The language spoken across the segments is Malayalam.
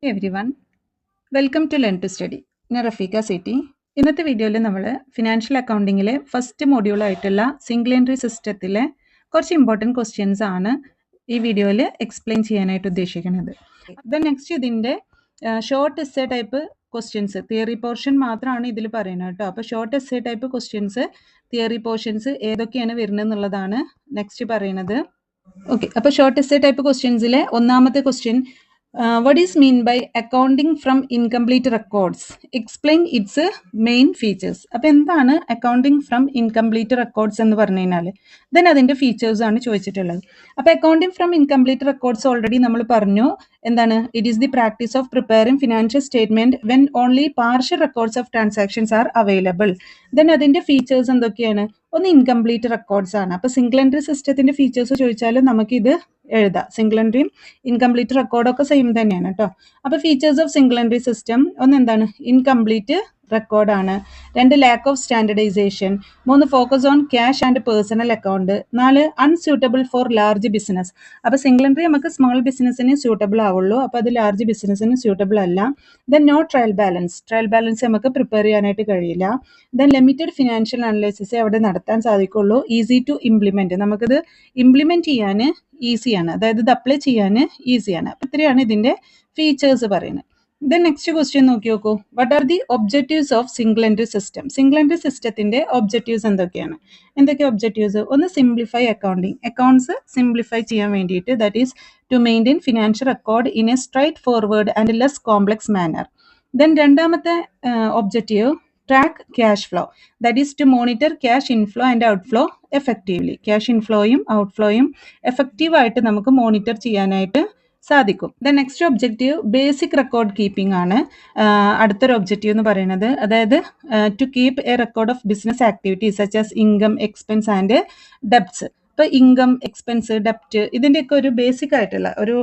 Hey everyone, welcome to Learn to Study. ഞാൻ റഫീഖ സിറ്റി. ഇന്നത്തെ വീഡിയോയിൽ നമ്മൾ ഫിനാൻഷ്യൽ അക്കൗണ്ടിങ്ങിലെ ഫസ്റ്റ് മൊഡ്യൂൾ ആയിട്ടുള്ള സിംഗിൾ എൻട്രി സിസ്റ്റത്തിലെ കുറച്ച് ഇമ്പോർട്ടൻറ്റ് ക്വസ്റ്റ്യൻസ് ആണ് ഈ വീഡിയോയിൽ എക്സ്പ്ലെയിൻ ചെയ്യാനായിട്ട് ഉദ്ദേശിക്കുന്നത്. ദെൻ നെക്സ്റ്റ് ഇതിൻ്റെ short essay type questions theory portion മാത്രമാണ് ഇതിൽ പറയുന്നത് കേട്ടോ. അപ്പോൾ short essay type questions theory portions ഏതൊക്കെയാണ് വരുന്നത് എന്നുള്ളതാണ് നെക്സ്റ്റ് പറയുന്നത്. ഓക്കെ, അപ്പോൾ ഷോർട്ട് എസ്സേ ടൈപ്പ് ക്വസ്റ്റ്യൻസിലെ ഒന്നാമത്തെ question what is mean by accounting from incomplete records? Explain its main features. അപ്പോൾ എന്താണ് അക്കൗണ്ടിങ് ഫ്രം ഇൻകംപ്ലീറ്റ് റെക്കോർഡ്സ് എന്ന് പറഞ്ഞു കഴിഞ്ഞാൽ ദെൻ അതിൻ്റെ ഫീച്ചേഴ്സ് ആണ് ചോദിച്ചിട്ടുള്ളത്. അപ്പോൾ accounting from incomplete records already നമ്മൾ പറഞ്ഞു എന്താണ്, it is the practice of preparing financial statement when only partial records of transactions are available. Then അതിൻ്റെ ഫീച്ചേഴ്സ് എന്തൊക്കെയാണ്? ഒന്ന് ഇൻകംപ്ലീറ്റ് റെക്കോർഡ്സ് ആണ്. അപ്പോൾ സിംഗിൾ എൻട്രി സിസ്റ്റത്തിന്റെ ഫീച്ചേഴ്സ് ചോദിച്ചാലും നമുക്കിത് എഴുതാം. സിംഗിൾ എൻട്രിയും ഇൻകംപ്ലീറ്റ് റെക്കോർഡൊക്കെ സെയിം തന്നെയാണ് കേട്ടോ. അപ്പോൾ features of single entry system ഒന്ന് എന്താണ്, ഇൻകംപ്ലീറ്റ് റെക്കോർഡാണ്. 2 lack of standardisation. 3 focus on cash and personal account. 4 unsuitable for large business. അപ്പോൾ സിംഗിൾ എൻട്രി നമുക്ക് സ്മോൾ ബിസിനസ്സിന് സ്യൂട്ടബിൾ ആവുള്ളൂ, അപ്പോൾ അത് ലാർജ് ബിസിനസ്സിന് സ്യൂട്ടബിൾ അല്ല. Then no trial balance. Trial balance നമുക്ക് പ്രിപ്പയർ ചെയ്യാനായിട്ട് കഴിയില്ല. ദെൻ ലിമിറ്റഡ് ഫിനാൻഷ്യൽ അനലൈസിസ് അവിടെ നടത്താൻ സാധിക്കുള്ളൂ. Easy to implement. നമുക്കിത് ഇംപ്ലിമെൻറ്റ് ചെയ്യാൻ ഈസിയാണ്, അതായത് ഇത് അപ്ലൈ ചെയ്യാൻ ഈസിയാണ്. അപ്പോൾ ഇത്രയാണ് ഇതിൻ്റെ ഫീച്ചേഴ്സ് പറയുന്നത്. ദെൻ നെക്സ്റ്റ് ക്വസ്റ്റ്യൻ നോക്കി നോക്കൂ. What are the objectives of single entry system? Single entry സിസ്റ്റത്തിന്റെ ഒബ്ജക്റ്റീവ്സ് എന്തൊക്കെയാണ്? എന്തൊക്കെ ഒബ്ജക്റ്റീവ്സ്? ഒന്ന് സിംപ്ലിഫൈ അക്കൗണ്ടിങ്. അക്കൗണ്ട്സ് സിംപ്ലിഫൈ ചെയ്യാൻ വേണ്ടിയിട്ട്, that is to maintain financial record in a straightforward and less complex manner. Then രണ്ടാമത്തെ objective track cash flow, that is to monitor cash inflow and outflow effectively. ക്യാഷ് ഇൻഫ്ലോയും ഔട്ട്ഫ്ലോയും എഫക്റ്റീവായിട്ട് നമുക്ക് മോണിറ്റർ ചെയ്യാനായിട്ട് സാധിക്കും. The next objective basic record keeping ആണ്. അടുത്തൊരു ഒബ്ജക്റ്റീവ് എന്ന് പറയുന്നത്, അതായത് to keep a record of business activities such as income, expense and debts. ഇപ്പോൾ ഇൻകം, എക്സ്പെൻസ്, ഡെപ്റ്റ് ഇതിൻ്റെയൊക്കെ ഒരു ബേസിക് ആയിട്ടുള്ള ഒരു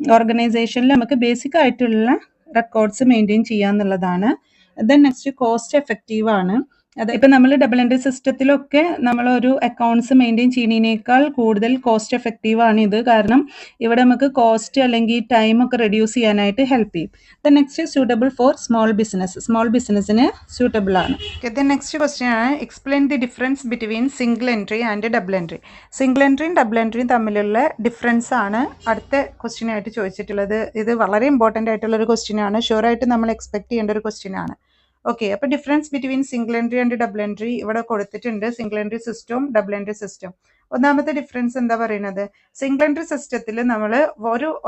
ഓർഗനൈസേഷനിൽ നമുക്ക് ബേസിക് ആയിട്ടുള്ള റെക്കോർഡ്സ് മെയിൻറ്റെയിൻ ചെയ്യാന്നുള്ളതാണ്. ദെൻ നെക്സ്റ്റ് കോസ്റ്റ് എഫക്റ്റീവ് ആണ്. അതെ, ഇപ്പം നമ്മൾ ഡബിൾ എൻട്രി സിസ്റ്റത്തിലൊക്കെ നമ്മളൊരു അക്കൗണ്ട്സ് മെയിൻറ്റെയിൻ ചെയ്യുന്നതിനേക്കാൾ കൂടുതൽ കോസ്റ്റ് എഫക്റ്റീവ് ആണ് ഇത്. കാരണം ഇവിടെ നമുക്ക് കോസ്റ്റ് അല്ലെങ്കിൽ ടൈം ഒക്കെ റെഡ്യൂസ് ചെയ്യാനായിട്ട് ഹെൽപ്പ് ചെയ്യും. Then next suitable for small business. Small ബിസിനസ്സിന് സ്യൂട്ടബിൾ ആണ്. ദെൻ നെക്സ്റ്റ് ക്വസ്റ്റ്യൻ ആണ്, explain the difference between single entry and double entry. Single എൻട്രിയും ഡബിൾ എൻട്രിയും തമ്മിലുള്ള ഡിഫറൻസ് ആണ് അടുത്ത ക്വസ്റ്റ്യൻ ആയിട്ട് ചോദിച്ചിട്ടുള്ളത്. ഇത് വളരെ ഇമ്പോർട്ടൻ്റ് ആയിട്ടുള്ള ഒരു ക്വസ്റ്റ്യൻ ആണ്. ഷുവറായിട്ട് നമ്മൾ എക്സ്പെക്ട് ചെയ്യേണ്ട ഒരു ക്വസ്റ്റ്യൻ ആണ്. ഓക്കെ, അപ്പോൾ difference between single entry and double entry ഇവിടെ കൊടുത്തിട്ടുണ്ട്. സിംഗിൾ എൻട്രി സിസ്റ്റവും ഡബിൾ എൻട്രി സിസ്റ്റം. ഒന്നാമത്തെ ഡിഫറൻസ് എന്താ പറയുന്നത്? സിംഗിൾ എൻട്രി സിസ്റ്റത്തിൽ നമ്മൾ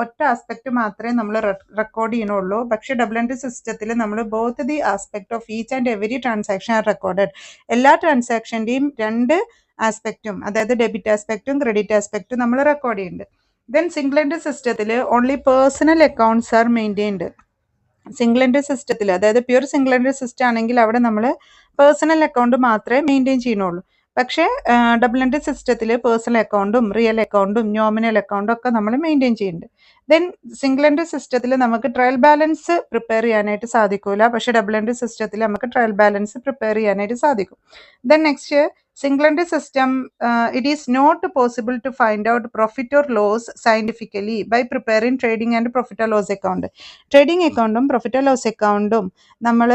ഒറ്റ ആസ്പെക്ട് മാത്രമേ നമ്മൾ റെക്കോർഡ് ചെയ്യണുള്ളൂ. പക്ഷേ ഡബിൾ എൻട്രി സിസ്റ്റത്തിൽ നമ്മൾ both the aspect of each and every transaction R recorded. എല്ലാ ട്രാൻസാക്ഷൻ്റെയും 2 ആസ്പെക്റ്റും, അതായത് ഡെബിറ്റ് ആസ്പെക്റ്റും ക്രെഡിറ്റ് ആസ്പെക്റ്റും നമ്മൾ റെക്കോർഡ് ചെയ്യുന്നുണ്ട്. ദെൻ സിംഗിൾ എൻട്രി സിസ്റ്റത്തിൽ only personal accounts R maintained. Single entry സിസ്റ്റത്തിൽ, അതായത് പ്യൂർ സിംഗിൾ എൻട്രി സിസ്റ്റം ആണെങ്കിൽ അവിടെ നമ്മൾ പേഴ്സണൽ അക്കൗണ്ട് മാത്രമേ മെയിൻറ്റെയിൻ ചെയ്യുന്നുള്ളൂ. പക്ഷേ ഡബിൾ എൻട്രി സിസ്റ്റത്തിൽ പേഴ്സണൽ അക്കൗണ്ടും റിയൽ അക്കൗണ്ടും നോമിനൽ അക്കൗണ്ടും ഒക്കെ നമ്മൾ മെയിൻറ്റെയിൻ ചെയ്യുന്നുണ്ട്. ദെൻ സിംഗിൾ എൻട്രി സിസ്റ്റത്തിൽ നമുക്ക് ട്രയൽ ബാലൻസ് പ്രിപ്പയർ ചെയ്യാനായിട്ട് സാധിക്കില്ല. പക്ഷേ ഡബിൾ എൻട്രി സിസ്റ്റത്തിൽ നമുക്ക് ട്രയൽ ബാലൻസ് പ്രിപ്പയർ ചെയ്യാനായിട്ട് സാധിക്കും. Then next, single entry system, it is not possible to find out profit or loss scientifically by preparing trading and profit or loss account. ട്രേഡിംഗ് അക്കൗണ്ടും പ്രോഫിറ്റ് ആൻഡ് ലോസ് അക്കൗണ്ടും നമ്മൾ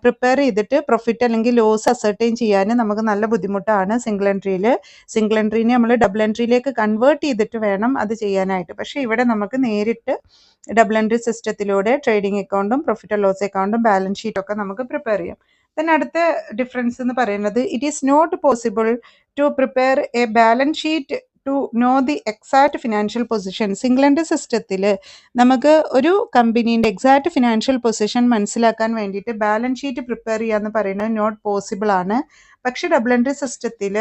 പ്രിപ്പയർ ചെയ്തിട്ട് പ്രോഫിറ്റ് അല്ലെങ്കിൽ ലോസ് അസർട്ടൈൻ ചെയ്യാൻ നമുക്ക് നല്ല ബുദ്ധിമുട്ടാണ് സിംഗിൾ എൻട്രിയിൽ. സിംഗിൾ എൻട്രീനെ നമ്മൾ ഡബിൾ എൻട്രിയിലേക്ക് കൺവേർട്ട് ചെയ്തിട്ട് വേണം അത് ചെയ്യാനായിട്ട്. പക്ഷേ ഇവിടെ നമുക്ക് നേരിട്ട് ഡബിൾ എൻട്രി സിസ്റ്റത്തിലൂടെ ട്രേഡിംഗ് അക്കൗണ്ടും പ്രോഫിറ്റ് ആൻഡ് ലോസ് അക്കൗണ്ടും ബാലൻസ് ഷീറ്റൊക്കെ നമുക്ക് പ്രിപ്പയർ ചെയ്യാം. ദെൻ അടുത്ത ഡിഫറൻസ് എന്ന് പറയുന്നത്, it is not possible to prepare a balance sheet to know the exact financial position. Single entry സിസ്റ്റത്തിൽ നമുക്ക് ഒരു കമ്പനീൻ്റെ എക്സാക്ട് ഫിനാൻഷ്യൽ പൊസിഷൻ മനസ്സിലാക്കാൻ വേണ്ടിയിട്ട് ബാലൻസ് ഷീറ്റ് പ്രിപ്പയർ ചെയ്യാന്ന് പറയുന്നത് നോട്ട് പോസിബിൾ ആണ്. പക്ഷേ ഡബിൾ എൻട്രി സിസ്റ്റത്തിൽ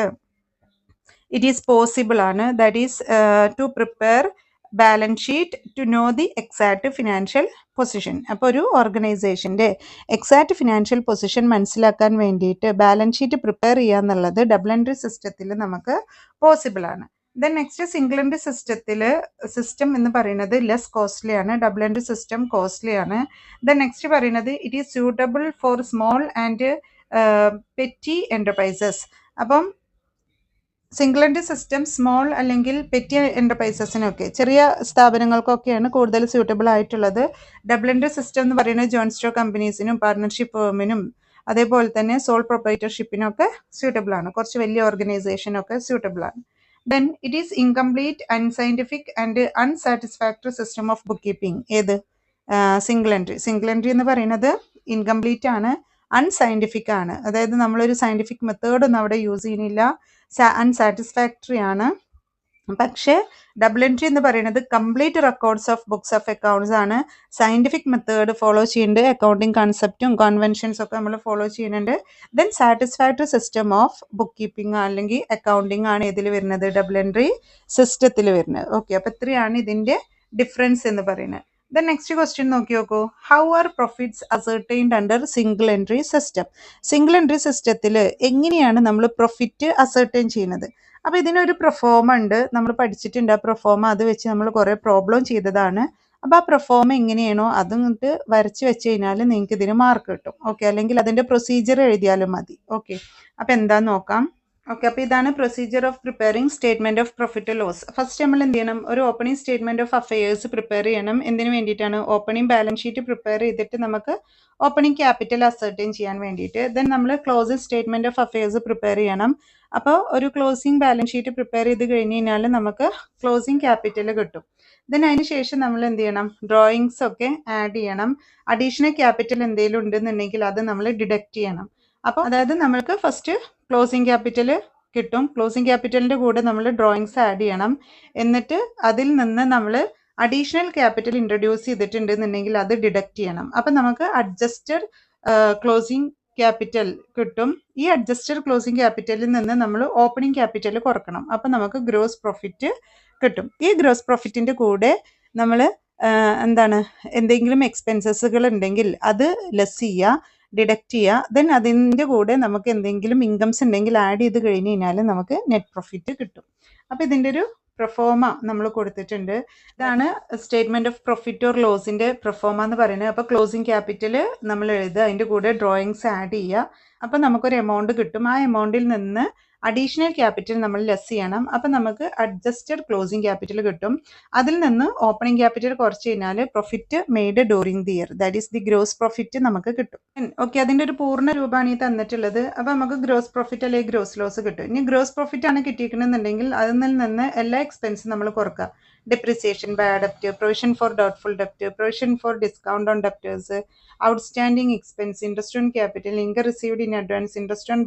ഇറ്റ് ഈസ് പോസിബിൾ ആണ്. That is to prepare balance sheet to know the exact financial position. അപ്പോൾ ഒരു ഓർഗനൈസേഷൻ്റെ എക്സാക്ട് ഫിനാൻഷ്യൽ പൊസിഷൻ മനസ്സിലാക്കാൻ വേണ്ടിയിട്ട് ബാലൻസ് ഷീറ്റ് പ്രിപ്പയർ ചെയ്യുക എന്നുള്ളത് ഡബിൾ എൻട്രി സിസ്റ്റത്തിൽ നമുക്ക് പോസിബിൾ ആണ്. Then next, single entry system എന്ന് പറയുന്നത് ലെസ് കോസ്റ്റ്ലി ആണ്. ഡബിൾ എൻട്രി സിസ്റ്റം കോസ്റ്റ്ലി ആണ്. ദെൻ നെക്സ്റ്റ് പറയുന്നത്, it is suitable for small and petty enterprises. അപ്പം സിംഗിൾ എൻട്രി സിസ്റ്റം സ്മോൾ അല്ലെങ്കിൽ പെറ്റി എൻ്റർപ്രൈസസിനൊക്കെ ചെറിയ സ്ഥാപനങ്ങൾക്കൊക്കെയാണ് കൂടുതൽ സ്യൂട്ടബിൾ ആയിട്ടുള്ളത്. ഡബിൾ എൻട്രി സിസ്റ്റം എന്ന് പറയുന്നത് ജോയിന്റ് സ്റ്റോക്ക് കമ്പനീസിനും പാർട്ണർഷിപ്പ് ഫേമിനും അതേപോലെ തന്നെ സോൾ പ്രൊപ്പറേറ്റർഷിപ്പിനൊക്കെ സ്യൂട്ടബിൾ ആണ്. കുറച്ച് വലിയ ഓർഗനൈസേഷനൊക്കെ സ്യൂട്ടബിൾ ആണ്. Then it is incomplete unscientific and unsatisfactory system of book keeping. ഏത്? സിംഗിൾ എൻട്രി എന്ന് പറയുന്നത് ഇൻകംപ്ലീറ്റ് ആണ്, അൺസയൻറ്റിഫിക് ആണ്. അതായത് നമ്മളൊരു സയൻറ്റിഫിക് മെത്തേഡൊന്നും അവിടെ യൂസ് ചെയ്യുന്നില്ല, അൺസാറ്റിസ്ഫാക്ടറി ആണ്. പക്ഷേ ഡബിൾ എൻട്രി എന്ന് പറയുന്നത് complete records of books of accounts ആണ്. സയൻറ്റിഫിക് മെത്തേഡ് ഫോളോ ചെയ്യുന്നുണ്ട്, അക്കൗണ്ടിങ് കൺസെപ്റ്റും കൺവെൻഷൻസും ഒക്കെ നമ്മൾ ഫോളോ ചെയ്യുന്നുണ്ട്. Then satisfactory system of book keeping അല്ലെങ്കിൽ അക്കൗണ്ടിങ് ആണ് ഇതിൽ വരുന്നത്, ഡബിൾ എൻട്രി സിസ്റ്റത്തിൽ വരുന്നത്. ഓക്കെ, അപ്പോൾ ഇത്രയാണ് ഇതിൻ്റെ ഡിഫറൻസ് എന്ന് പറയുന്നത്. ദെൻ നെക്സ്റ്റ് ക്വസ്റ്റ്യൻ നോക്കി നോക്കൂ. How are profits ascertained under single entry system? Single entry സിസ്റ്റത്തിൽ എങ്ങനെയാണ് നമ്മൾ പ്രോഫിറ്റ് അസർട്ടൈൻ ചെയ്യുന്നത്? അപ്പോൾ ഇതിനൊരു പ്രൊഫോമ ഉണ്ട്, നമ്മൾ പഠിച്ചിട്ടുണ്ട്. ആ പ്രൊഫോമ അത് വെച്ച് നമ്മൾ കുറേ പ്രോബ്ലം ചെയ്തതാണ്. അപ്പോൾ ആ പ്രൊഫോമ എങ്ങനെയാണോ അത് ഇങ്ങോട്ട് വരച്ച് വെച്ച് കഴിഞ്ഞാൽ നിങ്ങൾക്ക് ഇതിന് മാർക്ക് കിട്ടും. ഓക്കെ, അല്ലെങ്കിൽ അതിൻ്റെ പ്രൊസീജിയർ എഴുതിയാലും മതി. ഓക്കെ, അപ്പോൾ എന്താന്ന് നോക്കാം. ഓക്കെ, അപ്പോൾ ഇതാണ് procedure of preparing statement of profit loss. First നമ്മൾ എന്ത് ചെയ്യണം? ഒരു opening statement of affairs prepare ചെയ്യണം. എന്തിനു വേണ്ടിയിട്ടാണ്? ഓപ്പണിംഗ് ബാലൻസ് ഷീറ്റ് പ്രിപ്പയർ ചെയ്തിട്ട് നമുക്ക് ഓപ്പണിംഗ് ക്യാപിറ്റൽ അസർട്ടൈൻ ചെയ്യാൻ വേണ്ടിയിട്ട്. ദെൻ നമ്മൾ closing statement of affairs prepare ചെയ്യണം. അപ്പോൾ ഒരു ക്ലോസിംഗ് ബാലൻസ് ഷീറ്റ് പ്രിപ്പയർ ചെയ്ത് കഴിഞ്ഞ് കഴിഞ്ഞാൽ നമുക്ക് ക്ലോസിംഗ് ക്യാപിറ്റൽ കിട്ടും. ദെൻ അതിന് ശേഷം നമ്മൾ എന്ത് ചെയ്യണം? ഡ്രോയിങ്സ് ഒക്കെ ആഡ് ചെയ്യണം. അഡീഷണൽ ക്യാപിറ്റൽ എന്തെങ്കിലും ഉണ്ടെന്നുണ്ടെങ്കിൽ അത് നമ്മൾ ഡിഡക്റ്റ് ചെയ്യണം. അപ്പോൾ അതായത് നമ്മൾക്ക് ഫസ്റ്റ് ക്ലോസിംഗ് ക്യാപിറ്റൽ കിട്ടും, ക്ലോസിംഗ് ക്യാപിറ്റലിൻ്റെ കൂടെ നമ്മൾ ഡ്രോയിങ്സ് ആഡ് ചെയ്യണം. എന്നിട്ട് അതിൽ നിന്ന് നമ്മൾ അഡീഷണൽ ക്യാപിറ്റൽ ഇൻട്രൊഡ്യൂസ് ചെയ്തിട്ടുണ്ടെന്നുണ്ടെങ്കിൽ അത് ഡിഡക്റ്റ് ചെയ്യണം. അപ്പം നമുക്ക് അഡ്ജസ്റ്റഡ് ക്ലോസിംഗ് ക്യാപിറ്റൽ കിട്ടും. ഈ അഡ്ജസ്റ്റഡ് ക്ലോസിംഗ് ക്യാപിറ്റലിൽ നിന്ന് നമ്മൾ ഓപ്പണിംഗ് ക്യാപിറ്റൽ കുറക്കണം. അപ്പം നമുക്ക് ഗ്രോസ് പ്രോഫിറ്റ് കിട്ടും. ഈ ഗ്രോസ് പ്രോഫിറ്റിൻ്റെ കൂടെ നമ്മൾ എന്തെങ്കിലും എക്സ്പെൻസസുകൾ ഉണ്ടെങ്കിൽ അത് ലെസ് ചെയ്യുക, ഡിഡക്റ്റ് ചെയ്യുക. ദെൻ അതിൻ്റെ കൂടെ നമുക്ക് എന്തെങ്കിലും ഇൻകംസ് ഉണ്ടെങ്കിൽ ആഡ് ചെയ്ത് കഴിഞ്ഞ് കഴിഞ്ഞാൽ നമുക്ക് നെറ്റ് പ്രോഫിറ്റ് കിട്ടും. അപ്പോൾ ഇതിൻ്റെ ഒരു പ്രൊഫോമ നമ്മൾ കൊടുത്തിട്ടുണ്ട്. ഇതാണ് സ്റ്റേറ്റ്മെൻറ്റ് ഓഫ് പ്രോഫിറ്റ് ഓർ ലോസിൻ്റെ പ്രൊഫോമ എന്ന് പറയുന്നത്. അപ്പോൾ ക്ലോസിംഗ് ക്യാപിറ്റൽ നമ്മൾ എഴുതുക, അതിൻ്റെ കൂടെ ഡ്രോയിങ്സ് ആഡ് ചെയ്യുക. അപ്പോൾ നമുക്കൊരു എമൗണ്ട് കിട്ടും. ആ എമൗണ്ടിൽ നിന്ന് അഡീഷണൽ ക്യാപിറ്റൽ നമ്മൾ ലെസ് ചെയ്യണം. അപ്പം നമുക്ക് അഡ്ജസ്റ്റഡ് ക്ലോസിംഗ് ക്യാപിറ്റൽ കിട്ടും. അതിൽ നിന്ന് ഓപ്പണിംഗ് ക്യാപിറ്റൽ കുറച്ച് കഴിഞ്ഞാൽ profit made during the year, that is the gross profit നമുക്ക് കിട്ടും. ഓക്കെ, അതിൻ്റെ ഒരു പൂർണ്ണ രൂപമാണ് ഈ തന്നിട്ടുള്ളത്. അപ്പോൾ നമുക്ക് ഗ്രോസ് പ്രോഫിറ്റ് അല്ലെങ്കിൽ ഗ്രോസ് ലോസ് കിട്ടും. ഇനി ഗ്രോസ് പ്രോഫിറ്റ് ആണ് കിട്ടിയിരിക്കണമെന്നുണ്ടെങ്കിൽ അതിൽ നിന്ന് എല്ലാ എക്സ്പെൻസും നമ്മൾ കുറക്കുക. Depreciation, bad ഡെപ്റ്റ്, provision for doubtful ഡെപ്റ്റ്, provision for discount on debtors, outstanding expense, interest on capital, income received in advance, interest on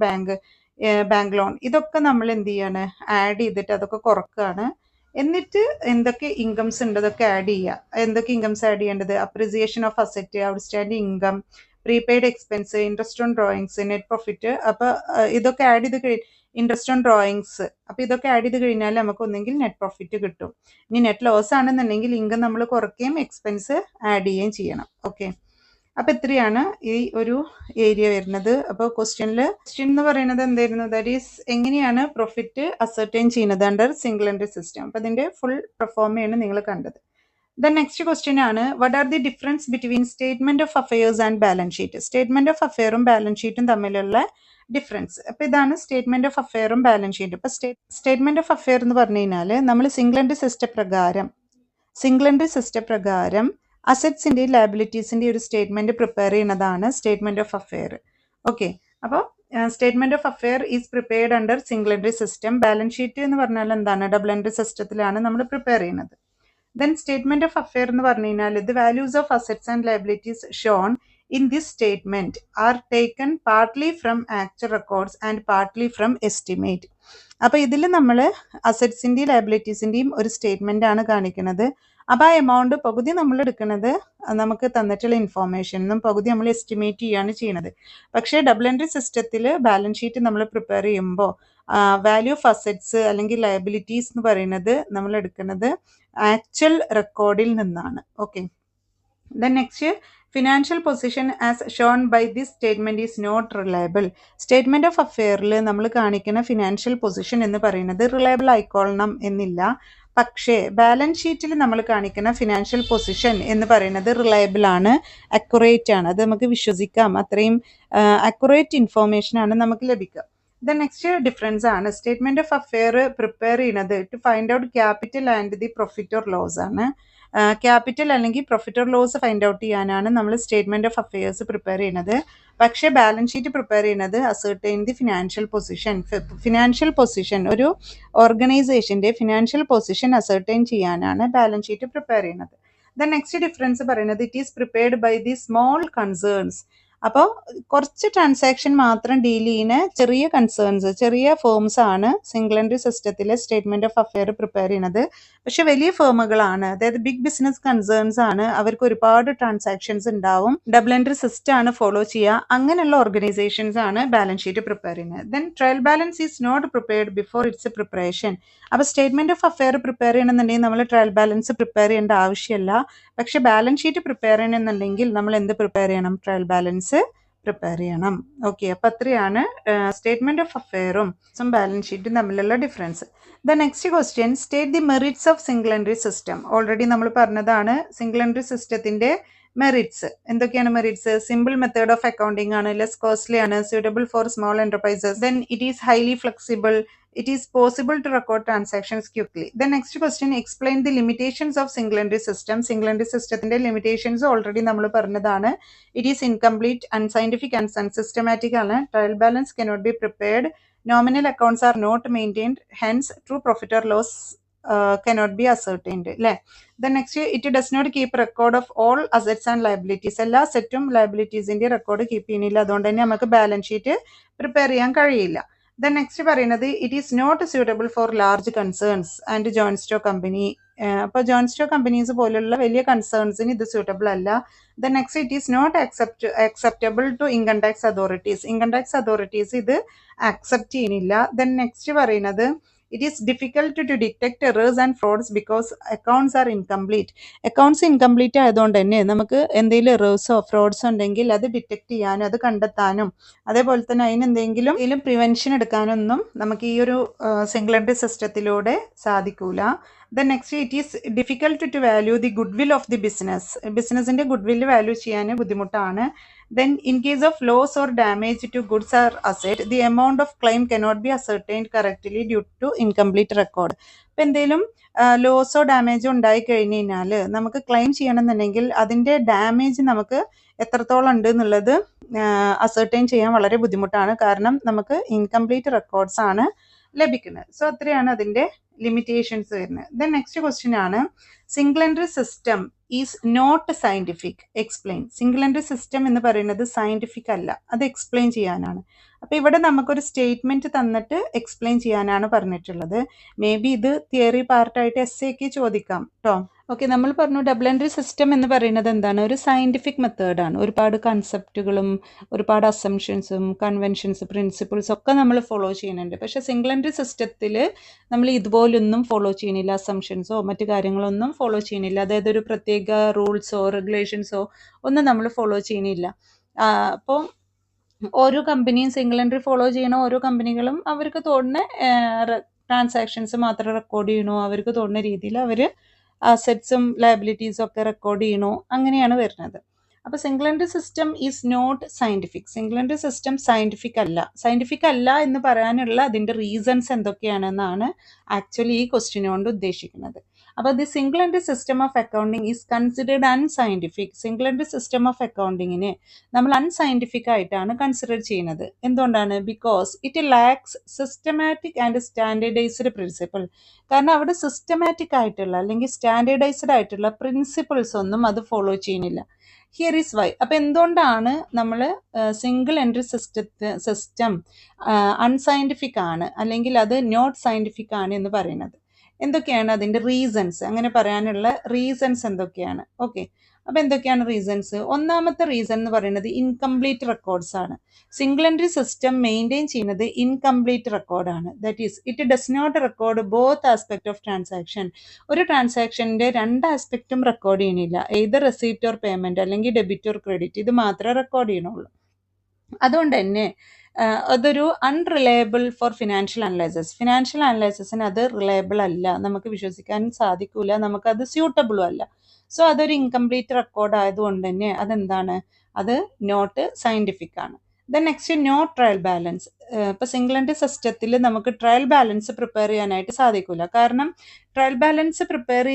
bank loan, ഇതൊക്കെ നമ്മൾ എന്ത് ചെയ്യാണ്? ആഡ് ചെയ്തിട്ട് അതൊക്കെ കുറക്കുകയാണ്. എന്നിട്ട് എന്തൊക്കെ ഇൻകംസ് ഉണ്ട് അതൊക്കെ ആഡ് ചെയ്യുക. എന്തൊക്കെ ഇൻകംസ് ആഡ് ചെയ്യേണ്ടത്? Appreciation of asset, outstanding income, prepaid expense, interest on drawings, net profit. അപ്പോൾ ഇതൊക്കെ ആഡ് ചെയ്ത് ഇൻട്രസ്റ്റ് ഓൺ ഡ്രോയിങ്സ്, അപ്പോൾ ഇതൊക്കെ ആഡ് ചെയ്ത് കഴിഞ്ഞാൽ നമുക്ക് ഒന്നെങ്കിൽ നെറ്റ് പ്രോഫിറ്റ് കിട്ടും. ഇനി നെറ്റ് ലോസ് ആണെന്നുണ്ടെങ്കിൽ ഇൻകം നമ്മൾ കുറയ്ക്കുകയും എക്സ്പെൻസ് ആഡ് ചെയ്യുകയും ചെയ്യണം. ഓക്കെ, അപ്പോൾ ഇത്രയാണ് ഈ ഒരു ഏരിയ വരുന്നത്. അപ്പോൾ ക്വസ്റ്റ്യൻ എന്ന് പറയുന്നത് എന്തായിരുന്നു? ദാറ്റ് ഈസ് എങ്ങനെയാണ് പ്രോഫിറ്റ് അസർട്ടൈൻ ചെയ്യുന്നത് അണ്ടർ സിംഗിൾ എൻട്രി സിസ്റ്റം. അപ്പോൾ ഇതിൻ്റെ ഫുൾ പെർഫോമയാണ് നിങ്ങൾ കണ്ടത്. ദെൻ നെക്സ്റ്റ് ക്വസ്റ്റ്യൻ ആണ്, what are the difference between statement of affairs and balance sheet? Statement of അഫയറും ബാലൻസ് ഷീറ്റും തമ്മിലുള്ള ഡിഫറൻസ്. അപ്പോൾ ഇതാണ് സ്റ്റേറ്റ്മെന്റ് ഓഫ് അഫയറും ബാലൻസ് ഷീറ്റും. ഇപ്പോൾ സ്റ്റേറ്റ്മെന്റ് ഓഫ് അഫയർ എന്ന് പറഞ്ഞു കഴിഞ്ഞാൽ നമ്മൾ സിംഗിൾ എൻട്രി സിസ്റ്റം പ്രകാരം അസറ്റ്സിൻ്റെയും ലയബിലിറ്റീസിൻ്റെയും ഒരു സ്റ്റേറ്റ്മെൻറ്റ് പ്രിപ്പയർ ചെയ്യുന്നതാണ് സ്റ്റേറ്റ്മെൻറ്റ് ഓഫ് അഫെയർ. ഓക്കെ, അപ്പോൾ statement of affair is prepared under single entry system. Balance sheet എന്ന് പറഞ്ഞാൽ എന്താണ്? ഡബിൾ എൻട്രി സിസ്റ്റത്തിലാണ് നമ്മൾ പ്രിപ്പയർ ചെയ്യുന്നത്. ദെൻ സ്റ്റേറ്റ്മെൻറ്റ് ഓഫ് അഫെയർ എന്ന് പറഞ്ഞു കഴിഞ്ഞാൽ the values of assets and liabilities shown in this statement are taken partly from actual records and partly from estimate. അപ്പോൾ ഇതിൽ നമ്മൾ അസറ്റ്സിൻ്റെയും ലയബിലിറ്റീസിൻ്റെയും ഒരു സ്റ്റേറ്റ്മെൻ്റ് ആണ് കാണിക്കുന്നത്. അപ്പോൾ ആ എമൗണ്ട് പകുതി നമ്മൾ എടുക്കുന്നത് നമുക്ക് തന്നിട്ടുള്ള ഇൻഫോർമേഷനും പകുതി നമ്മൾ എസ്റ്റിമേറ്റ് ചെയ്യുകയാണ് ചെയ്യുന്നത്. പക്ഷേ ഡബിൾ എൻട്രി സിസ്റ്റത്തിൽ ബാലൻസ് ഷീറ്റ് നമ്മൾ പ്രിപ്പയർ ചെയ്യുമ്പോൾ വാല്യൂ ഓഫ് അസറ്റ്സ് അല്ലെങ്കിൽ ലയബിലിറ്റീസ് എന്ന് പറയുന്നത് നമ്മൾ എടുക്കുന്നത് ആക്ച്വൽ റെക്കോർഡിൽ നിന്നാണ്. Okay, then next, financial position as shown by this statement is not reliable. Statement of അഫെയറിൽ നമ്മൾ കാണിക്കുന്ന ഫിനാൻഷ്യൽ പൊസിഷൻ എന്ന് പറയുന്നത് റിലയബിൾ ആയിക്കൊള്ളണം എന്നില്ല. പക്ഷേ ബാലൻസ് ഷീറ്റിൽ നമ്മൾ കാണിക്കുന്ന ഫിനാൻഷ്യൽ പൊസിഷൻ എന്ന് പറയുന്നത് റിലയബിൾ ആണ്, അക്യുറേറ്റ് ആണ്. അത് നമുക്ക് വിശ്വസിക്കാം, അത്രയും അക്യുറേറ്റ് ഇൻഫോർമേഷൻ ആണ് നമുക്ക് ലഭിക്കുക. ദ നെക്സ്റ്റ് ഡിഫറൻസ് ആണ് സ്റ്റേറ്റ്മെന്റ് ഓഫ് അഫെയർ പ്രിപ്പയർ ചെയ്യുന്നത് to find out capital and the profit or loss ആണ്. ക്യാപിറ്റൽ അല്ലെങ്കിൽ profit or loss find out ചെയ്യാനാണ് നമ്മൾ സ്റ്റേറ്റ്മെന്റ് ഓഫ് അഫെയർസ് പ്രിപ്പയർ ചെയ്യുന്നത്. പക്ഷേ ബാലൻസ് ഷീറ്റ് പ്രിപ്പയർ ചെയ്യുന്നത് അസർട്ടൈൻ ദി ഫിനാൻഷ്യൽ പൊസിഷൻ ഒരു ഓർഗനൈസേഷന്റെ ഫിനാൻഷ്യൽ പൊസിഷൻ അസർട്ടൈൻ ചെയ്യാനാണ് ബാലൻസ് ഷീറ്റ് പ്രിപ്പയർ ചെയ്യുന്നത്. ദ നെക്സ്റ്റ് ഡിഫറൻസ് പറയുന്നത് it is prepared by the small concerns. അപ്പോൾ കുറച്ച് ട്രാൻസാക്ഷൻ മാത്രം ഡീൽ ചെയ്യുന്ന ചെറിയ കൺസേൺസ്, ചെറിയ ഫേംസ് ആണ് സിംഗിൾ എൻട്രി സിസ്റ്റത്തിലെ സ്റ്റേറ്റ്മെന്റ് ഓഫ് അഫെയർ പ്രിപ്പയർ ചെയ്യുന്നത്. പക്ഷെ വലിയ ഫേമുകളാണ്, അതായത് ബിഗ് ബിസിനസ് കൺസേൺസ് ആണ്, അവർക്ക് ഒരുപാട് ട്രാൻസാക്ഷൻസ് ഉണ്ടാവും, ഡബിൾ എൻട്രി സിസ്റ്റം ആണ് ഫോളോ ചെയ്യുക, അങ്ങനെയുള്ള ഓർഗനൈസേഷൻസ് ആണ് ബാലൻസ് ഷീറ്റ് പ്രിപ്പയർ ചെയ്യുന്നത്. Then trial balance is not prepared before its preparation. അപ്പോൾ സ്റ്റേറ്റ്മെന്റ് ഓഫ് അഫെയർ പ്രിപ്പയർ ചെയ്യണമെന്നുണ്ടെങ്കിൽ നമ്മൾ ട്രയൽ ബാലൻസ് പ്രിപ്പയർ ചെയ്യേണ്ട ആവശ്യമില്ല. പക്ഷെ ബാലൻസ് ഷീറ്റ് പ്രിപ്പയർ ചെയ്യണമെന്നുണ്ടെങ്കിൽ നമ്മൾ എന്ത് പ്രിപ്പയർ ചെയ്യണം? ട്രയൽ ബാലൻസ് പ്രിപ്പയർ ചെയ്യണം. ഓക്കെ, അപ്പം അത്രയാണ് സ്റ്റേറ്റ്മെന്റ് ഓഫ് അഫെയറും ബാലൻസ് ഷീറ്റും തമ്മിലുള്ള difference. The next question state the merits of single entry system. Already നമ്മൾ പറഞ്ഞതാണ് സിംഗിൾ എൻട്രി സിസ്റ്റത്തിന്റെ മെറിറ്റ്സ്. എന്തൊക്കെയാണ് merits? Simple method of accounting ആണ്, ലെസ് കോസ്റ്റ്ലി ആണ്, suitable for small enterprises, then it is highly flexible, it is possible to record transactions quickly. The next question, explain the limitations of single entry system. Single entry systemത്തിന്റെ limitations already നമ്മൾ പറഞ്ഞതാണ്. It is incomplete, unscientific and unsystematic ആണ്. Trial balance cannot be prepared. Nominal accounts are not maintained. Hence, true profit or loss cannot be ascertained. അല്ലേ? The next, it does not keep record of all assets and liabilities. എല്ലാ അസറ്റും ലയബിലിറ്റീസിന്റെ റെക്കോർഡ് കീപ്പ് ചെയ്യുന്നില്ല. അതുകൊണ്ട് തന്നെ നമുക്ക് ബാലൻസ് ഷീറ്റ് പ്രിപ്പയർ ചെയ്യാൻ കഴിയില്ല. ദ നെക്സ്റ്റ് പറയുന്നത് it is not suitable for large concerns and joint stock company. അപ്പോൾ ജോയിന്റ് സ്റ്റോക്ക് കമ്പനീസ് പോലുള്ള വലിയ കൺസേൺസിന് ഇത് സ്യൂട്ടബിൾ അല്ല. The next it is not acceptable to income tax authorities. Income tax authorities ഇത് അക്സെപ്റ്റ് ചെയ്യുന്നില്ല. ദെൻ നെക്സ്റ്റ് പറയുന്നത് it is difficult to detect errors and frauds because accounts are incomplete. Accounts incomplete ആയതുകൊണ്ട് തന്നെ നമുക്ക് എന്തെങ്കിലും എറേഴ്സോ ഫ്രോഡ്സോ ഉണ്ടെങ്കിൽ അത് ഡിറ്റക്ട് ചെയ്യാനും അത് കണ്ടെത്താനും അതേപോലെ തന്നെ അതിനെന്തെങ്കിലും പ്രിവെൻഷൻ എടുക്കാനൊന്നും നമുക്ക് ഈ ഒരു സിംഗിൾ എൻട്രി സിസ്റ്റത്തിലൂടെ സാധിക്കൂല. Then next it is difficult to value the goodwill of the ബിസിനസിന്റെ ഗുഡ് വില്ല് വാല്യൂ ചെയ്യാൻ ബുദ്ധിമുട്ടാണ്. Then in case of loss or damage to goods or asset, the amount of claim cannot be ascertained correctly due to incomplete record. ഇപ്പം എന്തെങ്കിലും ലോസോ ഡാമേജോ ഉണ്ടായി കഴിഞ്ഞ് കഴിഞ്ഞാൽ നമുക്ക് ക്ലെയിം ചെയ്യണമെന്നുണ്ടെങ്കിൽ അതിൻ്റെ ഡാമേജ് നമുക്ക് എത്രത്തോളം ഉണ്ട് എന്നുള്ളത് അസർട്ടൈൻ ചെയ്യാൻ വളരെ ബുദ്ധിമുട്ടാണ്. കാരണം നമുക്ക് ഇൻകംപ്ലീറ്റ് റെക്കോർഡ്സ് ആണ് ലഭിക്കുന്നത്. സോ അത്രയാണ് അതിൻ്റെ ലിമിറ്റേഷൻസ് വരുന്നത്. ദെൻ നെക്സ്റ്റ് ക്വസ്റ്റ്യൻ ആണ് single entry system is not scientific. Explain. Single entry system എന്ന് പറയുന്നത് സയന്റിഫിക് അല്ല, അത് എക്സ്പ്ലെയിൻ ചെയ്യാനാണ്. അപ്പോൾ ഇവിടെ നമുക്കൊരു സ്റ്റേറ്റ്മെന്റ് തന്നിട്ട് എക്സ്പ്ലെയിൻ ചെയ്യാനാണ് പറഞ്ഞിട്ടുള്ളത്. മേ ബി ഇത് തിയറി പാർട്ടായിട്ട് എസ്സേക്ക് ചോദിക്കാം കേട്ടോ. ഓക്കെ, നമ്മൾ പറഞ്ഞു ഡബിൾ എൻട്രി സിസ്റ്റം എന്ന് പറയുന്നത് എന്താണ്? ഒരു സയന്റിഫിക് മെത്തേഡാണ്. ഒരുപാട് കൺസെപ്റ്റുകളും ഒരുപാട് അസംഷൻസും കൺവെൻഷൻസ് പ്രിൻസിപ്പിൾസ് ഒക്കെ നമ്മൾ ഫോളോ ചെയ്യുന്നുണ്ട്. പക്ഷേ സിംഗിൾ എൻട്രി സിസ്റ്റത്തിൽ നമ്മൾ ഇതുപോലൊന്നും ഫോളോ ചെയ്യുന്നില്ല. അസംഷൻസോ മറ്റു കാര്യങ്ങളൊന്നും ഫോളോ ചെയ്യുന്നില്ല. അതായത് ഒരു പ്രത്യേക റൂൾസോ റെഗുലേഷൻസോ ഒന്നും നമ്മൾ ഫോളോ ചെയ്യുന്നില്ല. അപ്പോൾ ഓരോ കമ്പനിയും സിംഗിൾ എൻട്രി ഫോളോ ചെയ്യണ ഓരോ കമ്പനികളും അവർക്ക് തോന്നുന്ന ട്രാൻസാക്ഷൻസ് മാത്രം റെക്കോർഡ് ചെയ്യണോ, അവർക്ക് തോന്നുന്ന രീതിയിൽ അവർ അസറ്റ്സും ലയബിലിറ്റീസും ഒക്കെ റെക്കോർഡ് ചെയ്യണോ, അങ്ങനെയാണ് വരുന്നത്. അപ്പോൾ single entry system is not scientific. Single entry system scientific അല്ല എന്ന് പറയാനുള്ള അതിൻ്റെ റീസൺസ് എന്തൊക്കെയാണെന്നാണ് ആക്ച്വലി ഈ ക്വസ്റ്റ്യൻ കൊണ്ട് ഉദ്ദേശിക്കുന്നത്. അപ്പോൾ the single entry system of accounting is considered unscientific. Single entry system of അക്കൗണ്ടിങ്ങിനെ നമ്മൾ അൺസയന്റിഫിക് ആയിട്ടാണ് കൺസിഡർ ചെയ്യുന്നത്. എന്തുകൊണ്ടാണ്? Because it lacks systematic and standardised principle. കാരണം അവിടെ സിസ്റ്റമാറ്റിക് ആയിട്ടുള്ള അല്ലെങ്കിൽ സ്റ്റാൻഡേർഡൈസ്ഡ് ആയിട്ടുള്ള പ്രിൻസിപ്പിൾസ് ഒന്നും അത് ഫോളോ ചെയ്യുന്നില്ല. Here is why. അപ്പം എന്തുകൊണ്ടാണ് നമ്മൾ സിംഗിൾ എൻട്രി സിസ്റ്റം അൺസയന്റിഫിക് ആണ് അല്ലെങ്കിൽ അത് നോട്ട് സയന്റിഫിക് ആണ് എന്ന് പറയുന്നത്? എന്തൊക്കെയാണ് അതിൻ്റെ റീസൺസ്? അങ്ങനെ പറയാനുള്ള റീസൺസ് എന്തൊക്കെയാണ്? ഓക്കെ, അപ്പോൾ എന്തൊക്കെയാണ് റീസൺസ്? ഒന്നാമത്തെ റീസൺ എന്ന് പറയുന്നത് ഇൻകംപ്ലീറ്റ് റെക്കോർഡ്സ് ആണ്. സിംഗിൾ എൻട്രി സിസ്റ്റം മെയിൻറ്റെയിൻ ചെയ്യുന്നത് ഇൻകംപ്ലീറ്റ് റെക്കോർഡാണ്. That is it does not record both aspect of transaction. ഒരു ട്രാൻസാക്ഷൻ്റെ രണ്ട് ആസ്പെക്റ്റും റെക്കോർഡ് ചെയ്യണില്ല. ഏത് റെസീപ്റ്റ് ഓർ പേയ്മെൻറ്റ് അല്ലെങ്കിൽ ഡെബിറ്റ് ഓർ ക്രെഡിറ്റ്, ഇത് മാത്രമേ റെക്കോർഡ് ചെയ്യണുള്ളൂ. അതുകൊണ്ട് തന്നെ അതൊരു അൺറിലയബിൾ ഫോർ ഫിനാൻഷ്യൽ അനലൈസിസിന് അത് റിലയബിൾ അല്ല, നമുക്ക് വിശ്വസിക്കാൻ സാധിക്കില്ല, നമുക്കത് സ്യൂട്ടബിളും അല്ല. സോ അതൊരു ഇൻകംപ്ലീറ്റ് റെക്കോർഡ് ആയതുകൊണ്ട് തന്നെ അതെന്താണ്? അത് നോട്ട് സയന്റിഫിക് ആണ്. Then next no trial balance. ഇപ്പോൾ സിംഗിൾ എൻട്രി സിസ്റ്റത്തിൽ നമുക്ക് ട്രയൽ ബാലൻസ് പ്രിപ്പയർ ചെയ്യാനായിട്ട് സാധിക്കില്ല. കാരണം ട്രയൽ ബാലൻസ് പ്രിപ്പയർ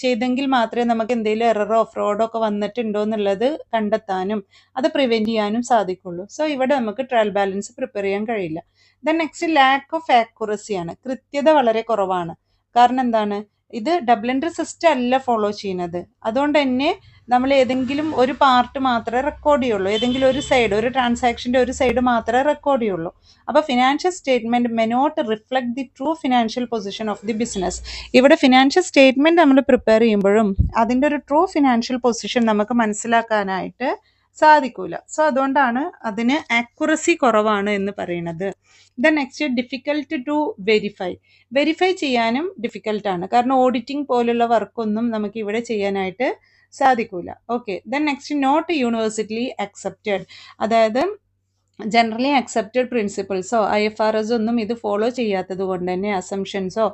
ചെയ്തെങ്കിൽ മാത്രമേ നമുക്ക് എന്തെങ്കിലും എററോ ഫ്രോഡോ ഒക്കെ വന്നിട്ടുണ്ടോ എന്നുള്ളത് കണ്ടെത്താനും അത് പ്രിവെൻറ്റ് ചെയ്യാനും സാധിക്കുള്ളൂ. സോ ഇവിടെ നമുക്ക് ട്രയൽ ബാലൻസ് പ്രിപ്പയർ ചെയ്യാൻ കഴിയില്ല. ദെൻ നെക്സ്റ്റ് ലാക്ക് ഓഫ് ആക്യുറസിയാണ്. കൃത്യത വളരെ കുറവാണ്. കാരണം എന്താണ്, ഇത് ഡബിൾ എൻട്രി സിസ്റ്റം അല്ല ഫോളോ ചെയ്യുന്നത്. അതുകൊണ്ട് തന്നെ നമ്മൾ ഏതെങ്കിലും ഒരു പാർട്ട് മാത്രമേ റെക്കോർഡ് ചെയ്യുള്ളൂ, ഏതെങ്കിലും ഒരു സൈഡ്, ഒരു ട്രാൻസാക്ഷൻ്റെ ഒരു സൈഡ് മാത്രമേ റെക്കോർഡ് ചെയ്യുള്ളൂ. അപ്പോൾ financial statement may not reflect the true financial position of the business. ഇവിടെ ഫിനാൻഷ്യൽ സ്റ്റേറ്റ്മെൻറ്റ് നമ്മൾ പ്രിപ്പയർ ചെയ്യുമ്പോഴും അതിൻ്റെ ഒരു ട്രൂ ഫിനാൻഷ്യൽ പൊസിഷൻ നമുക്ക് മനസ്സിലാക്കാനായിട്ട് സാധിക്കൂല. സോ അതുകൊണ്ടാണ് അതിന് ആക്യുറസി കുറവാണ് എന്ന് പറയുന്നത്. Then next difficult to verify ചെയ്യാനും ഡിഫിക്കൽട്ടാണ്. കാരണം ഓഡിറ്റിംഗ് പോലുള്ള വർക്കൊന്നും നമുക്ക് ഇവിടെ ചെയ്യാനായിട്ട് സാധിക്കൂല. Okay. Then next not universally accepted. അതായത് ജനറലി അക്സെപ്റ്റഡ് പ്രിൻസിപ്പിൾസോ IFRS ഒന്നും ഇത് ഫോളോ ചെയ്യാത്തത് കൊണ്ട് തന്നെ അസംഷൻസോ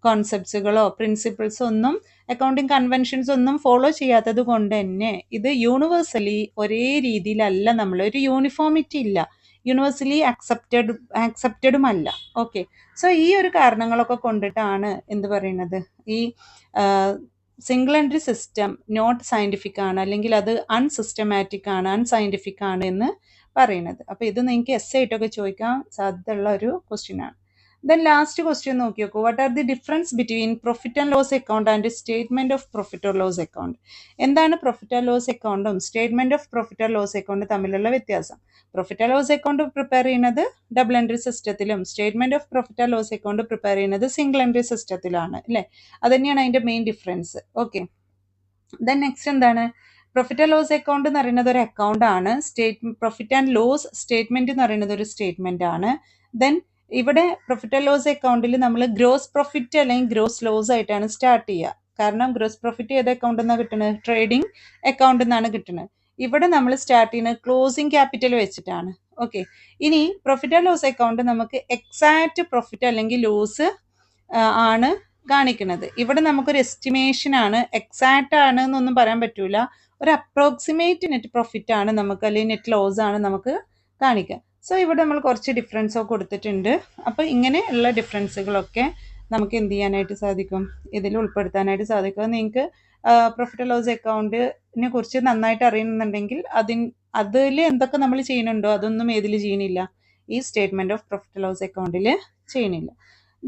കോൺസെപ്റ്റ്സുകളോ പ്രിൻസിപ്പിൾസോ ഒന്നും അക്കൗണ്ടിങ് കൺവെൻഷൻസ് ഒന്നും ഫോളോ ചെയ്യാത്തത് കൊണ്ട് തന്നെ ഇത് യൂണിവേഴ്സലി ഒരേ രീതിയിലല്ല, നമ്മൾ ഒരു യൂണിഫോമിറ്റി ഇല്ല, യൂണിവേഴ്സലി അക്സെപ്റ്റഡും അല്ല. ഓക്കെ. സോ ഈ ഒരു കാരണങ്ങളൊക്കെ കൊണ്ടിട്ടാണ് എന്ത് പറയുന്നത്, ഈ single entry system not scientific ആണ്, അല്ലെങ്കിൽ അത് അൺസിസ്റ്റമാറ്റിക് ആണ്, അൺസയൻറ്റിഫിക് ആണ് എന്ന് പറയുന്നത്. അപ്പോൾ ഇത് നിങ്ങൾക്ക് ആയിട്ടൊക്കെ ചോദിക്കാൻ സാധ്യതയുള്ള ഒരു ക്വസ്റ്റ്യൻ ആണ്. ദെൻ ലാസ്റ്റ് ക്വസ്റ്റ്യൻ നോക്കി നോക്കൂ. What are the difference between profit and loss account and statement of profit or loss account? എന്താണ് പ്രോഫിറ്റ് ആൻഡ് ലോസ് അക്കൗണ്ടും statement of profit or loss account തമ്മിലുള്ള വ്യത്യാസം? Profit and loss account prepare ചെയ്യുന്നത് ഡബിൾ എൻട്രി സിസ്റ്റത്തിലും statement of profit and loss account prepare ചെയ്യുന്നത് സിംഗിൾ എൻട്രി സിസ്റ്റത്തിലാണ് അല്ലേ? അത് തന്നെയാണ് അതിന്റെ main difference. Okay. Then next എന്താണ്, പ്രോഫിറ്റ് ആൻഡ് ലോസ് അക്കൗണ്ട് എന്ന് പറയുന്നത് ഒരു അക്കൗണ്ട് ആണ്. പ്രോഫിറ്റ് ആൻഡ് ലോസ് സ്റ്റേറ്റ്മെന്റ് എന്ന് പറയുന്നത് ഒരു സ്റ്റേറ്റ്മെന്റ് ആണ്. ദെൻ ഇവിടെ പ്രോഫിറ്റ് ആൻഡ് ലോസ് അക്കൗണ്ടിൽ നമ്മൾ ഗ്രോസ് പ്രോഫിറ്റ് അല്ലെങ്കിൽ ഗ്രോസ് ലോസ് ആയിട്ടാണ് സ്റ്റാർട്ട് ചെയ്യുക. കാരണം ഗ്രോസ് പ്രോഫിറ്റ് ഏത് അക്കൗണ്ടിൽ നിന്നാണ് കിട്ടുന്നത്? ട്രേഡിംഗ് അക്കൗണ്ടിൽ നിന്നാണ് കിട്ടുന്നത്. ഇവിടെ നമ്മൾ സ്റ്റാർട്ട് ചെയ്യുന്നത് ക്ലോസിംഗ് ക്യാപിറ്റൽ വെച്ചിട്ടാണ്. ഓക്കെ. ഇനി പ്രോഫിറ്റ് ആൻഡ് ലോസ് അക്കൗണ്ട് നമുക്ക് എക്സാക്റ്റ് പ്രോഫിറ്റ് അല്ലെങ്കിൽ ലോസ് ആണ് കാണിക്കുന്നത്. ഇവിടെ നമുക്കൊരു എസ്റ്റിമേഷൻ ആണ്, എക്സാക്റ്റ് ആണ് എന്നൊന്നും പറയാൻ പറ്റൂല, ഒരു അപ്രോക്സിമേറ്റ് നെറ്റ് പ്രോഫിറ്റ് ആണ് നമുക്ക്, അല്ലെങ്കിൽ നെറ്റ് ലോസ് ആണ് നമുക്ക് കാണിക്കുക. സോ ഇവിടെ നമ്മൾ കുറച്ച് ഡിഫറൻസ് ഒക്കെ കൊടുത്തിട്ടുണ്ട്. അപ്പോൾ ഇങ്ങനെയുള്ള ഡിഫറൻസുകളൊക്കെ നമുക്ക് എന്ത് ചെയ്യാനായിട്ട് സാധിക്കും, ഇതിൽ ഉൾപ്പെടുത്താനായിട്ട് സാധിക്കും. നിങ്ങൾക്ക് പ്രോഫിറ്റ് ലോസ് അക്കൗണ്ടിനെ കുറിച്ച് നന്നായിട്ട് അറിയുന്നുണ്ടെങ്കിൽ അതിൽ എന്തൊക്കെ നമ്മൾ ചെയ്യുന്നുണ്ടോ അതൊന്നും ഏതിൽ ചെയ്യണില്ല, ഈ സ്റ്റേറ്റ്മെന്റ് ഓഫ് പ്രോഫിറ്റ് ലോസ് അക്കൗണ്ടിൽ ചെയ്യണില്ല.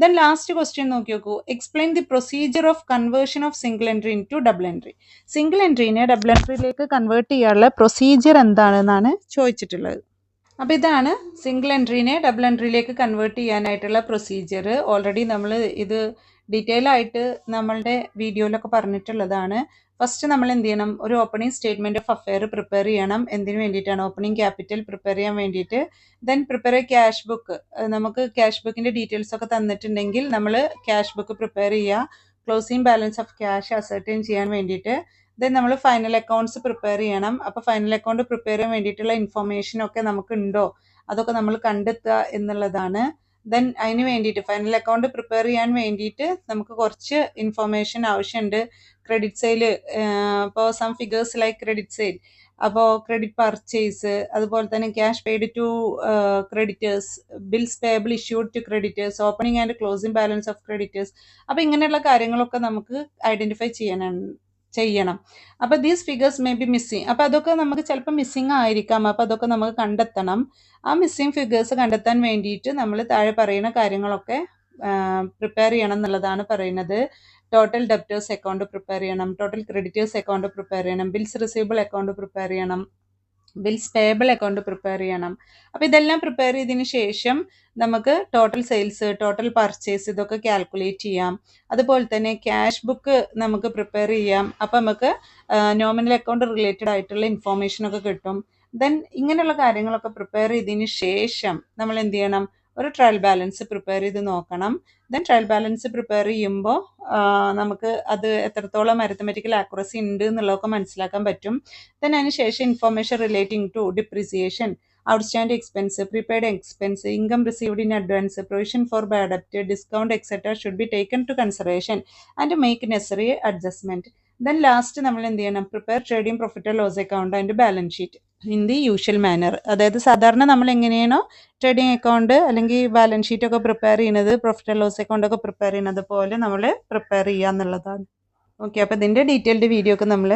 ദെൻ ലാസ്റ്റ് ക്വസ്റ്റ്യൻ നോക്കി നോക്കൂ. Explain the procedure of conversion of single entry into double entry. Single എൻട്രീനെ ഡബിൾ എൻട്രിയിലേക്ക് കൺവേർട്ട് ചെയ്യാനുള്ള പ്രൊസീജിയർ എന്താണെന്നാണ് ചോദിച്ചിട്ടുള്ളത്. അപ്പോൾ ഇതാണ് സിംഗിൾ എൻട്രീനെ ഡബിൾ എൻട്രിയിലേക്ക് കൺവേർട്ട് ചെയ്യാനായിട്ടുള്ള പ്രൊസീജിയർ. ഓൾറെഡി നമ്മൾ ഇത് ഡീറ്റെയിൽ ആയിട്ട് നമ്മളുടെ വീഡിയോയിലൊക്കെ പറഞ്ഞിട്ടുള്ളതാണ്. ഫസ്റ്റ് നമ്മൾ എന്ത് ചെയ്യണം, ഒരു opening statement of affair prepare ചെയ്യണം. എന്തിനു വേണ്ടിയിട്ടാണ്? ഓപ്പണിംഗ് ക്യാപിറ്റൽ പ്രിപ്പയർ ചെയ്യാൻ വേണ്ടിയിട്ട്. Then prepare cash book. നമുക്ക് ക്യാഷ് ബുക്കിന്റെ ഡീറ്റെയിൽസ് ഒക്കെ തന്നിട്ടുണ്ടെങ്കിൽ നമ്മൾ ക്യാഷ് ബുക്ക് പ്രിപ്പയർ ചെയ്യുക, closing balance of cash ascertain ചെയ്യാൻ വേണ്ടിയിട്ട്. ദെൻ നമ്മൾ ഫൈനൽ അക്കൗണ്ട്സ് പ്രിപ്പയർ ചെയ്യണം. അപ്പോൾ ഫൈനൽ അക്കൗണ്ട് പ്രിപ്പയർ ചെയ്യാൻ വേണ്ടിയിട്ടുള്ള ഇൻഫർമേഷൻ ഒക്കെ നമുക്ക് ഉണ്ടോ അതൊക്കെ നമ്മൾ കണ്ടെത്തുക എന്നുള്ളതാണ്. ദെൻ അതിന് വേണ്ടിയിട്ട് ഫൈനൽ അക്കൗണ്ട് പ്രിപ്പയർ ചെയ്യാൻ വേണ്ടിയിട്ട് നമുക്ക് കുറച്ച് ഇൻഫർമേഷൻ ആവശ്യമുണ്ട്. ക്രെഡിറ്റ് സെയിൽ, ഇപ്പോൾ some figures like credit sale, അപ്പോൾ ക്രെഡിറ്റ് പർച്ചേസ്, അതുപോലെ തന്നെ cash paid to creditors, bills payable issued to creditors, opening and closing balance of creditors. അപ്പോൾ ഇങ്ങനെയുള്ള കാര്യങ്ങളൊക്കെ നമുക്ക് ഐഡന്റിഫൈ ചെയ്യണം. അപ്പോൾ these figures may be missing. അപ്പോൾ അതൊക്കെ നമുക്ക് ചിലപ്പോൾ മിസ്സിങ് ആയിരിക്കാം. അപ്പോൾ അതൊക്കെ നമുക്ക് കണ്ടെത്തണം. ആ മിസ്സിങ് ഫിഗേഴ്സ് കണ്ടെത്താൻ വേണ്ടിയിട്ട് നമ്മൾ താഴെ പറയുന്ന കാര്യങ്ങളൊക്കെ പ്രിപ്പയർ ചെയ്യണം എന്നുള്ളതാണ് പറയുന്നത്. ടോട്ടൽ ഡെപ്റ്റേഴ്സ് അക്കൗണ്ട് പ്രിപ്പയർ ചെയ്യണം, ടോട്ടൽ ക്രെഡിറ്റേഴ്സ് അക്കൗണ്ട് പ്രിപ്പയർ ചെയ്യണം, ബിൽസ് റിസീവബിൾ അക്കൗണ്ട് പ്രിപ്പയർ ചെയ്യണം, ബിൽസ് പേയബിൾ അക്കൗണ്ട് പ്രിപ്പയർ ചെയ്യണം. അപ്പോൾ ഇതെല്ലാം പ്രിപ്പയർ ചെയ്തതിന് ശേഷം നമുക്ക് ടോട്ടൽ സെയിൽസ്, ടോട്ടൽ പർച്ചേസ് ഇതൊക്കെ കാൽക്കുലേറ്റ് ചെയ്യാം. അതുപോലെ തന്നെ ക്യാഷ് ബുക്ക് നമുക്ക് പ്രിപ്പയർ ചെയ്യാം. അപ്പോൾ നമുക്ക് നോമിനൽ അക്കൗണ്ട് റിലേറ്റഡ് ആയിട്ടുള്ള ഇൻഫോർമേഷനൊക്കെ കിട്ടും. ദെൻ ഇങ്ങനെയുള്ള കാര്യങ്ങളൊക്കെ പ്രിപ്പയർ ചെയ്തതിന് ശേഷം നമ്മൾ എന്ത് ചെയ്യണം, ഒരു ട്രയൽ ബാലൻസ് പ്രിപ്പയർ ചെയ്ത് നോക്കണം. ദെൻ ട്രയൽ ബാലൻസ് പ്രിപ്പയർ ചെയ്യുമ്പോൾ നമുക്ക് അത് എത്രത്തോളം അരിത്തമെറ്റിക്കൽ ആക്യുറസി ഉണ്ട് എന്നുള്ളതൊക്കെ മനസ്സിലാക്കാൻ പറ്റും. ദെൻ അതിന് ശേഷം information relating to depreciation, outstanding expense, prepaid expense, income received in advance, provision for bad ഡെപ്റ്റ്, discount etcetera should be taken to consideration and make necessary adjustment. Then last നമ്മൾ എന്ത് ചെയ്യണം, prepare trading profit and loss account and balance sheet. In the usual manner. അതായത് സാധാരണ നമ്മൾ എങ്ങനെയാണോ ട്രേഡിംഗ് അക്കൗണ്ട് അല്ലെങ്കിൽ ബാലൻസ് ഷീറ്റ് ഒക്കെ പ്രിപ്പയർ ചെയ്യുന്നത്, പ്രോഫിറ്റ് ആൻഡ് ലോസ് അക്കൗണ്ട് ഒക്കെ പ്രിപ്പയർ ചെയ്യുന്നത് പോലെ നമ്മൾ പ്രിപ്പയർ ചെയ്യുക എന്നുള്ളതാണ്. ഓക്കെ, അപ്പോൾ ഇതിൻ്റെ ഡീറ്റെയിൽഡ് വീഡിയോ ഒക്കെ നമ്മൾ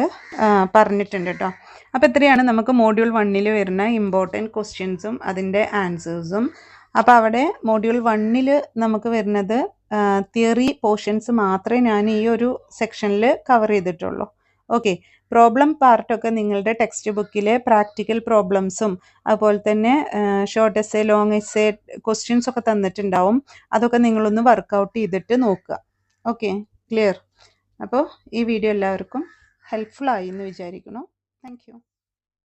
പറഞ്ഞിട്ടുണ്ട് കേട്ടോ. അപ്പോൾ ഇത്രയാണ് നമുക്ക് മോഡ്യൂൾ 1 വരുന്ന ഇമ്പോർട്ടൻറ്റ് ക്വസ്റ്റ്യൻസും അതിൻ്റെ ആൻസേഴ്സും. അപ്പോൾ അവിടെ മോഡ്യൂൾ 1 നമുക്ക് വരുന്നത് തിയറി പോർഷൻസ് മാത്രമേ ഞാൻ ഈ ഒരു സെക്ഷനിൽ കവർ ചെയ്തിട്ടുള്ളൂ. ഓക്കെ, പ്രോബ്ലം പാർട്ടൊക്കെ നിങ്ങളുടെ ടെക്സ്റ്റ് ബുക്കിലെ പ്രാക്ടിക്കൽ പ്രോബ്ലംസും അതുപോലെ തന്നെ short essay, long essay questions ഒക്കെ തന്നിട്ടുണ്ടാവും. അതൊക്കെ നിങ്ങളൊന്ന് വർക്കൗട്ട് ചെയ്തിട്ട് നോക്കുക. Okay, clear? അപ്പോൾ ഈ വീഡിയോ എല്ലാവർക്കും ഹെൽപ്ഫുൾ ആയി എന്ന് വിചാരിക്കുന്നു. Thank you.